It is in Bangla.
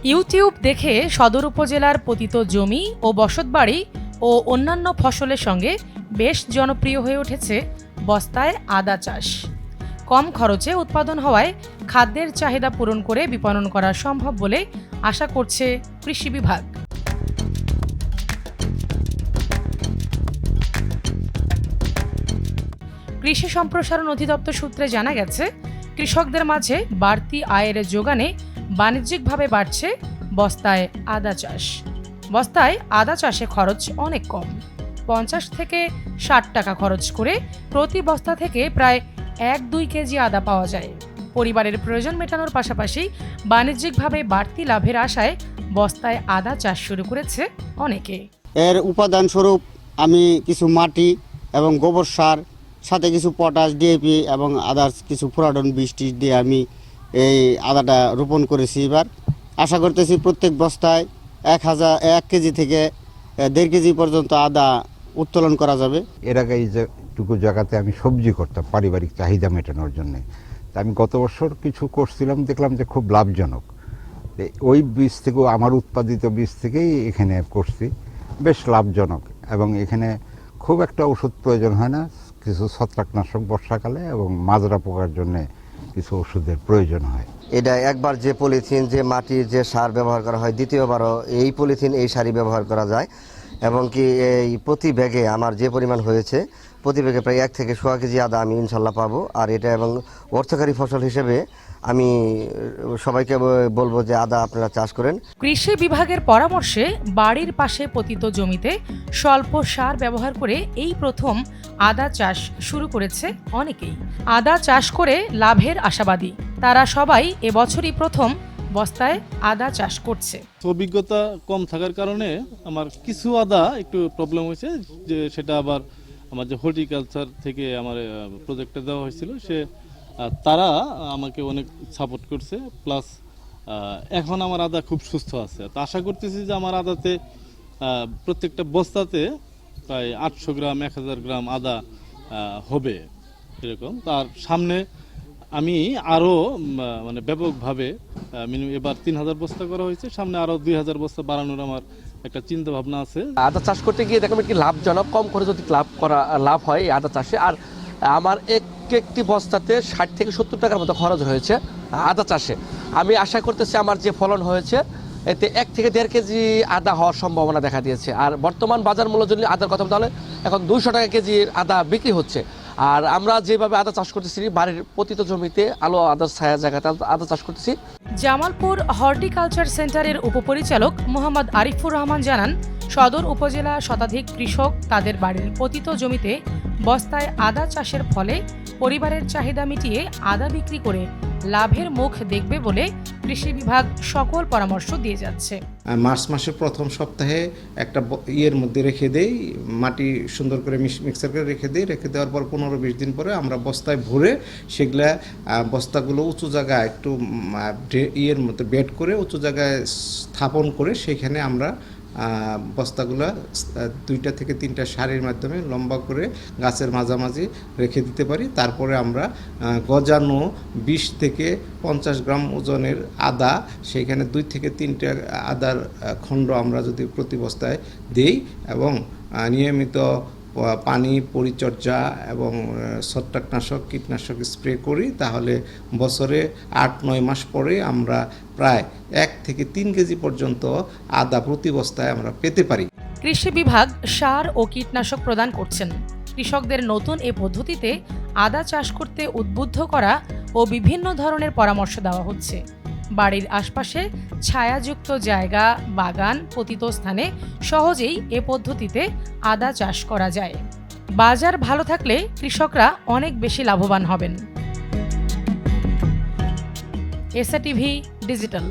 ইউটিউব দেখে সদর উপজেলার পতিত জমি ও বসতবাড়ি ও অন্যান্য ফসলের সঙ্গে বেশ জনপ্রিয় হয়ে উঠেছে বস্তায় আদা চাষ। কম খরচে উৎপাদন হওয়ায় খাদ্যের চাহিদা পূরণ করে বিপণন করা সম্ভব বলে আশা করছে কৃষি বিভাগ। কৃষি সম্প্রসারণ অধিদপ্তর সূত্রে জানা গেছে, কৃষকদের মাঝে বাড়তি আয়ের যোগানে বাণিজ্যিকভাবে বাড়ছে বস্তায় আদা চাষ। বস্তায় আদা চাষে খরচ অনেক কম, 50 থেকে 60 টাকা খরচ করে প্রতি বস্তা থেকে প্রায় 1-2 কেজি আদা পাওয়া যায়। পরিবারের প্রয়োজন মেটানোর পাশাপাশি বাণিজ্যিকভাবে বাড়তি লাভের আশায় বস্তায় আদা চাষ শুরু করেছে অনেকে। এর উপাদান স্বরূপ আমি কিছু মাটি এবং গোবর সার, সাথে কিছু পটাশ, ডিএপি এবং আদার্স কিছু ফুরাডন বীজ দিয়ে আমি এই আদাটা রোপণ করেছি। এবার আশা করতেছি প্রত্যেক বস্তায় 1 কেজি থেকে 1.5 কেজি পর্যন্ত আদা উত্তোলন করা যাবে। এর আগে এইটুকু জায়গাতে আমি সবজি করতাম পারিবারিক চাহিদা মেটানোর জন্য। তা আমি গত বছর কিছু করছিলাম, দেখলাম যে খুব লাভজনক। ওই বীজ থেকেও, আমার উৎপাদিত বীজ থেকেই এখানে করছি, বেশ লাভজনক। এবং এখানে খুব একটা ওষুধ প্রয়োজন হয় না, কিছু ছত্রাকনাশক বর্ষাকালে এবং মাজরা পোকার জন্য কিছু ওষুধের প্রয়োজন হয়। এটা একবার যে পলিথিন, যে মাটির যে সার ব্যবহার করা হয়, দ্বিতীয়বারও এই পলিথিন, এই সারই ব্যবহার করা যায়। এবং কি এই প্রতি ব্যাগে আমার যে পরিমাণ হয়েছে, প্রতি ব্যাগে প্রায় 1 থেকে 1.5 কেজি আদা আমি ইনশাল্লাহ পাবো। আর এটা এবং অর্থকারী ফসল হিসেবে আমি সবাইকে বলবো যে আদা আপনারা চাষ করেন। কৃষি বিভাগের পরামর্শে বাড়ির পাশে পতিত জমিতে স্বল্প সার ব্যবহার করে এই প্রথম আদা চাষ শুরু করেছে অনেকেই। আদা চাষ করে লাভের আশাবাদী তারা সবাই এবছরই প্রথম বস্তায় আদা চাষ করছে। অভিজ্ঞতা কম থাকার কারণে আমার কিছু আদা একটু প্রবলেম হয়েছে, যে সেটা আবার আমার যে হর্টিকালচার থেকে আমার প্রজেক্টটা দেওয়া হয়েছিল, তারা আমাকে অনেক সাপোর্ট করছে। প্লাস এখন আমার আদা খুব সুস্থ আছে। তো আশা করতেছি যে আমার আদাতে প্রত্যেকটা বস্তাতে প্রায় 800 গ্রাম 1000 গ্রাম আদা হবে এরকম। তার সামনে আমি আরও মানে ব্যাপকভাবে মিনিমাম এবার 3000 বস্তা করা হয়েছে, সামনে আরও 2000 বস্তা বাড়ানোর আমার একটা চিন্তা ভাবনা আছে। আদা চাষ করতে গিয়ে দেখবেন কি লাভজনক, কম করে যদি লাভ হয় এই আদা চাষে। আর আমার একটি বস্তাতে 60 থেকে 70 টাকার মতো খরচ হয়েছে আদা চাষে। আমি আশা করতেছি আমার যে ফলন হয়েছে এতে 1 থেকে 1.5 কেজি আদা হওয়ার সম্ভাবনা দেখা দিয়েছে। আর বর্তমান বাজার মূল্য যদি আদার কথা বলা হয়, এখন 200 টাকা কেজি আদা বিক্রি হচ্ছে। আর আমরা যেভাবে আদা চাষ করতেছি, বাড়ির পতিত জমিতে আলো আদার ছায়া জায়গাতে আদা চাষ করতেছি। জামালপুর হর্টিকালচার সেন্টারের উপপরিচালক মোহাম্মদ আরিফুর রহমান জানান, সদর উপজেলা শতাধিক কৃষক তাদের বাড়ির পতিত জমিতে বস্তায় আদা চাষের ফলে পরিবারের চাহিদা মিটিয়ে আদা বিক্রি করে লাভের মুখ দেখবে বলে কৃষি বিভাগ সকল পরামর্শ দিয়ে যাচ্ছে। মার্চ মাসের প্রথম সপ্তাহে একটা ইয়ের মধ্যে রেখে দেই, মাটি সুন্দর করে মিক্সার করে রেখে দেওয়ার পর 15-20 দিন পরে আমরা বস্তায় ভরে সেগুলা বস্তাগুলো উঁচু জায়গায় একটু ইয়ের মধ্যে বেড করে উঁচু জায়গায় স্থাপন করে সেখানে আমরা বস্তাগুলো 2টা থেকে 3টা সারির মাধ্যমে লম্বা করে গাছের মাঝামাঝি রেখে দিতে পারি। তারপরে আমরা গজানো 20 থেকে 50 গ্রাম ওজনের আদা, সেখানে 2 থেকে 3টা আদার খণ্ড আমরা যদি প্রতি বস্তায় দিই এবং নিয়মিত পানি পরিচর্যা এবং ছত্রাকনাশক কীটনাশক স্প্রে করি, তাহলে বছরে 8-9 মাস পরে আমরা প্রায় 1 থেকে 3 কেজি পর্যন্ত আদা প্রতি বস্তায় আমরা পেতে পারি। কৃষি বিভাগ সার ও কীটনাশক প্রদান করছেন। কৃষকদের নতুন এ পদ্ধতিতে আদা চাষ করতে উদ্বুদ্ধ করা ও বিভিন্ন ধরনের পরামর্শ দেওয়া হচ্ছে। বাড়ির আশপাশে ছায়াযুক্ত জায়গা, বাগান, পতিত স্থানে সহজেই এ পদ্ধতিতে আদা চাষ করা যায়। বাজার ভালো থাকলে কৃষকরা অনেক বেশি লাভবান হবেন। SATV digital.